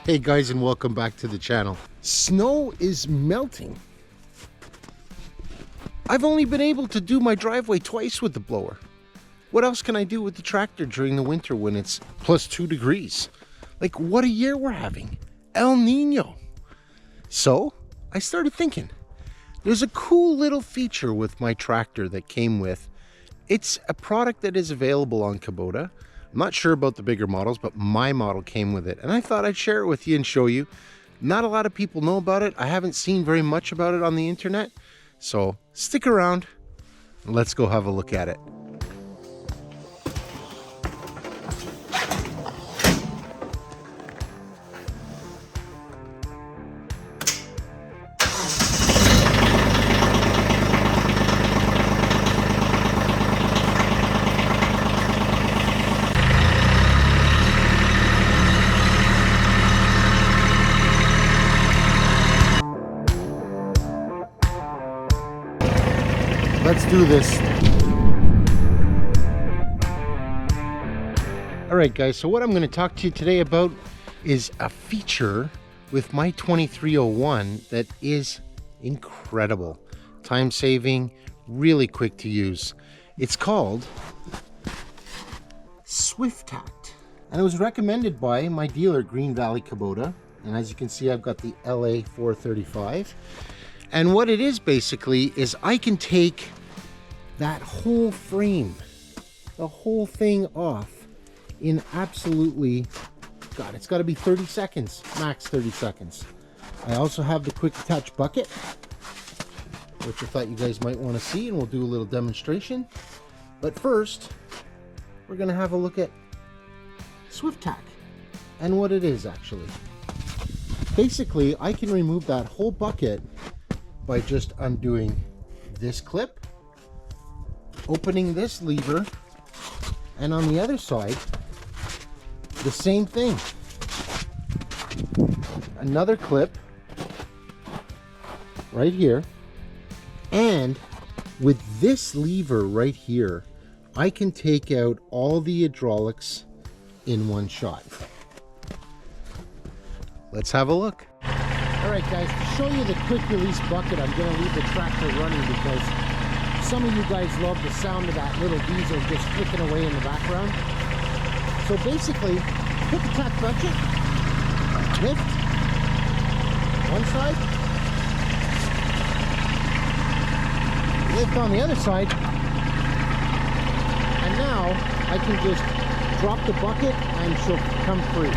Hey guys, and welcome back to the channel. Snow is melting. I've only been able to do my driveway twice with the blower. What else can I do with the tractor during the winter when it's plus 2 degrees? Like, what a year we're having. El Nino. So I started thinking, there's a cool little feature with my tractor that came with. It's a product that is available on Kubota. I'm not sure about the bigger models, but my model came with it. And I thought I'd share it with you and show you. Not a lot of people know about it. I haven't seen very much about it on the internet. So stick around and let's go have a look at it. Let's do this. All right, guys, so what I'm going to talk to you today about is a feature with my 2301 that is incredible. Time saving, really quick to use. It's called Swift-Tach. And it was recommended by my dealer, Green Valley Kubota. And as you can see, I've got the LA 435. And what it is basically is I can take that whole frame, the whole thing off in absolutely, God, it's got to be 30 seconds, max 30 seconds. I also have the quick attach bucket, which I thought you guys might want to see, and we'll do a little demonstration. But first, we're going to have a look at Swift-Tach and what it is actually. Basically, I can remove that whole bucket by just undoing this clip, opening this lever, and on the other side, the same thing. Another clip right here, and with this lever right here, I can take out all the hydraulics in one shot. Let's have a look. All right, guys, to show you the quick release bucket, I'm going to leave the tractor running because some of you guys love the sound of that little diesel just clicking away in the background. So basically, quick attach bucket, lift, one side, lift on the other side, and now I can just drop the bucket and she'll come free.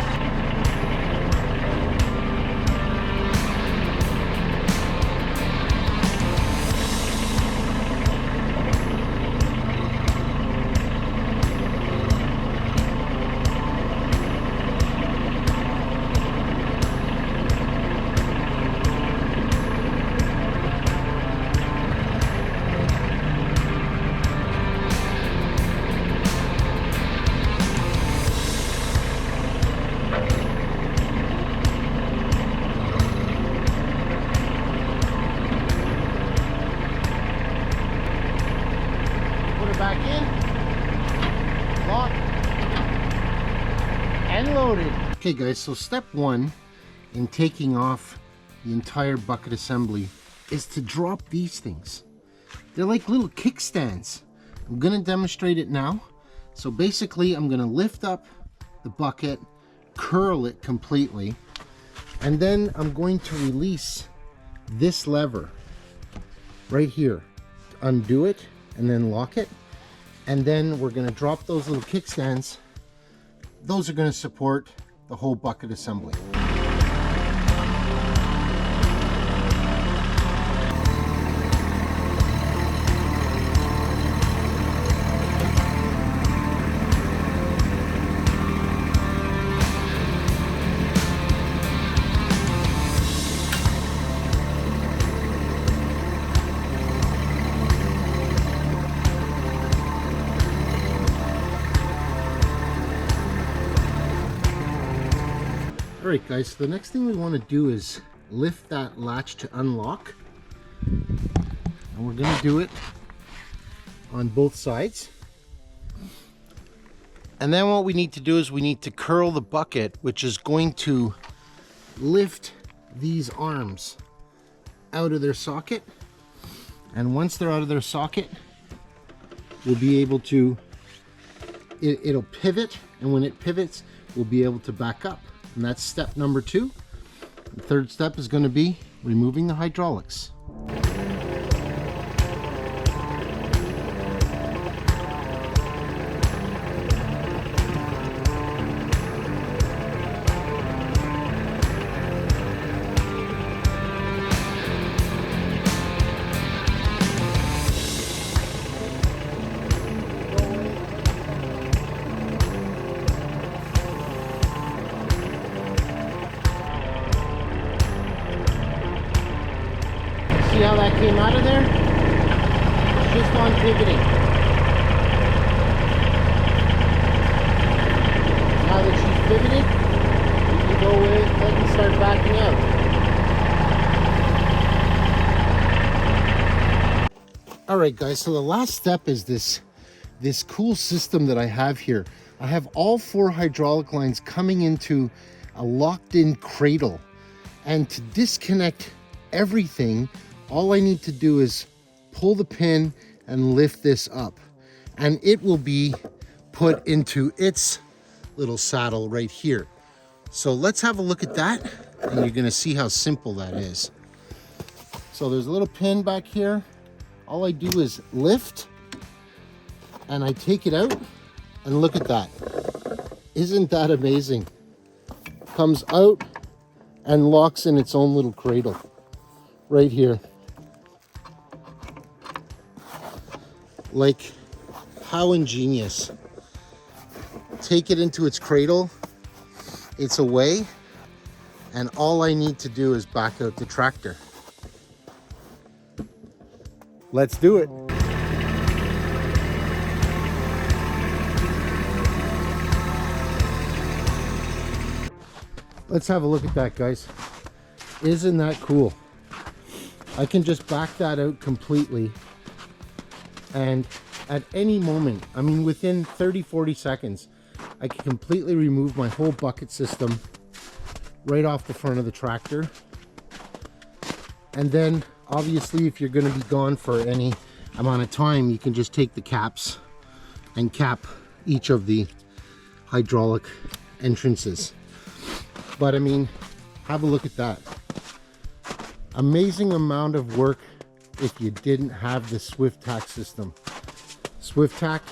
Back in, lock, and loaded. Okay guys, so step one in taking off the entire bucket assembly is to drop these things. They're like little kickstands. I'm going to demonstrate it now. So basically I'm going to lift up the bucket, curl it completely, and then I'm going to release this lever right here to undo it and then lock it. And then we're going to drop those little kickstands. Those are going to support the whole bucket assembly. Alright guys, so the next thing we want to do is lift that latch to unlock. And we're going to do it on both sides. And then what we need to do is we need to curl the bucket, which is going to lift these arms out of their socket, and once they're out of their socket, we'll be able to, it'll pivot, and when it pivots, we'll be able to back up. And that's step number 2. The third step is going to be removing the hydraulics. See how that came out of there? Just on pivoting. Now that she's pivoted, we can go ahead and start backing out. Alright guys, so the last step is this cool system that I have here. I have all 4 hydraulic lines coming into a locked-in cradle. And to disconnect everything, all I need to do is pull the pin and lift this up, and it will be put into its little saddle right here. So let's have a look at that, and you're gonna see how simple that is. So there's a little pin back here. All I do is lift, and I take it out, and look at that. Isn't that amazing? Comes out and locks in its own little cradle right here. Like, how ingenious. Take it into its cradle, it's away, and all I need to do is back out the tractor. Let's do it. Let's have a look at that, guys. Isn't that cool? I can just back that out completely, and at any moment, I mean within 30-40 seconds, I can completely remove my whole bucket system right off the front of the tractor. And then obviously, if you're going to be gone for any amount of time, you can just take the caps and cap each of the hydraulic entrances. But I mean, have a look at that. Amazing amount of work if you didn't have the Swift-Tach system. Swift-Tach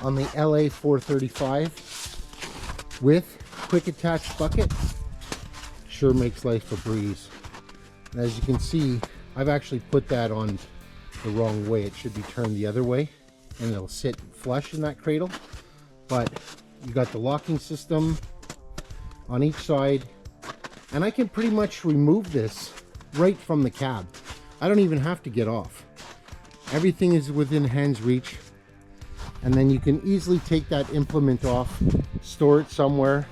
on the LA 435 with quick attach bucket sure makes life a breeze. And as you can see, I've actually put that on the wrong way. It should be turned the other way, and it'll sit flush in that cradle. But you got the locking system on each side, and I can pretty much remove this right from the cab. I don't even have to get off. Everything is within hand's reach, and then you can easily take that implement off, store it somewhere,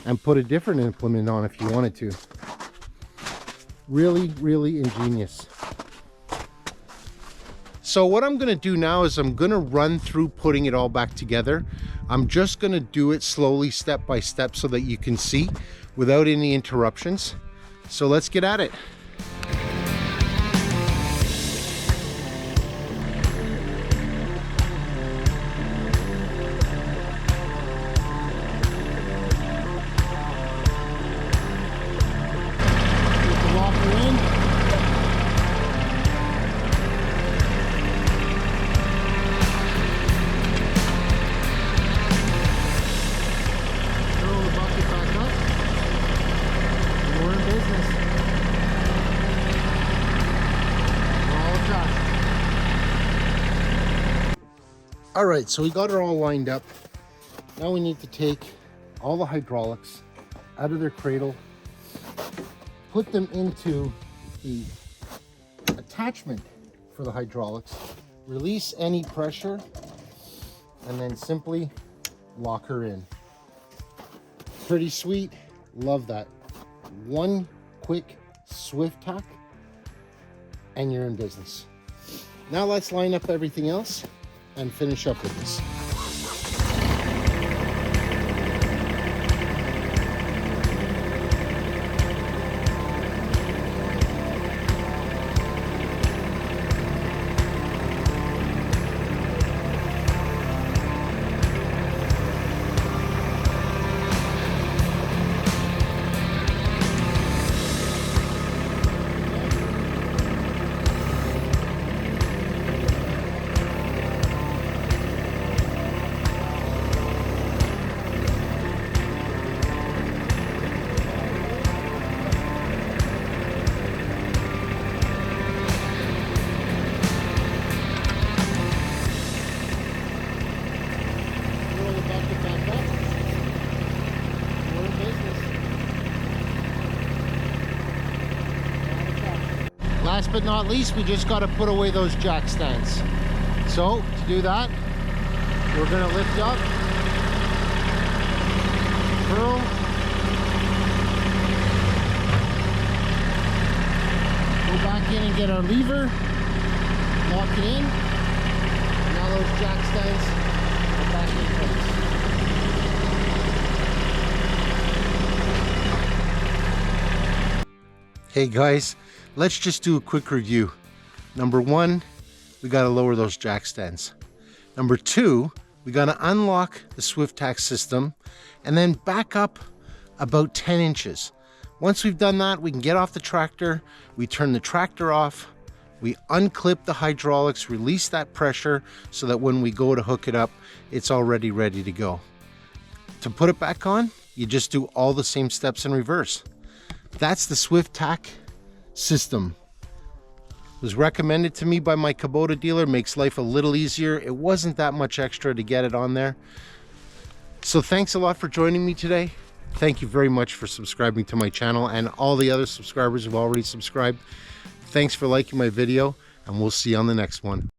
and put a different implement on if you wanted to. Really, really ingenious. So what I'm gonna do now is I'm gonna run through putting it all back together. I'm just gonna do it slowly, step by step, so that you can see without any interruptions. So let's get at it. All right, so we got it all lined up. Now we need to take all the hydraulics out of their cradle, put them into the attachment for the hydraulics, release any pressure, and then simply lock her in. Pretty sweet, love that. One quick Swift-Tach and you're in business. Now let's line up everything else and finish up with this. last but not least, we just got to put away those jack stands. So to do that, we're going to lift up, curl, go back in and get our lever, lock it in. Now those jack stands are back in place. Hey guys, let's just do a quick review. Number one, we got to lower those jack stands. Number two, we got to unlock the Swift-Tach system and then back up about 10 inches. Once we've done that, we can get off the tractor, we turn the tractor off, we unclip the hydraulics, release that pressure so that when we go to hook it up, it's already ready to go. To put it back on, you just do all the same steps in reverse. That's the Swift-Tach system. It was recommended to me by my Kubota dealer. Makes life a little easier. It wasn't that much extra to get it on there. So thanks a lot for joining me today. Thank you very much for subscribing to my channel, and all the other subscribers who've already subscribed. Thanks for liking my video, and we'll see you on the next one.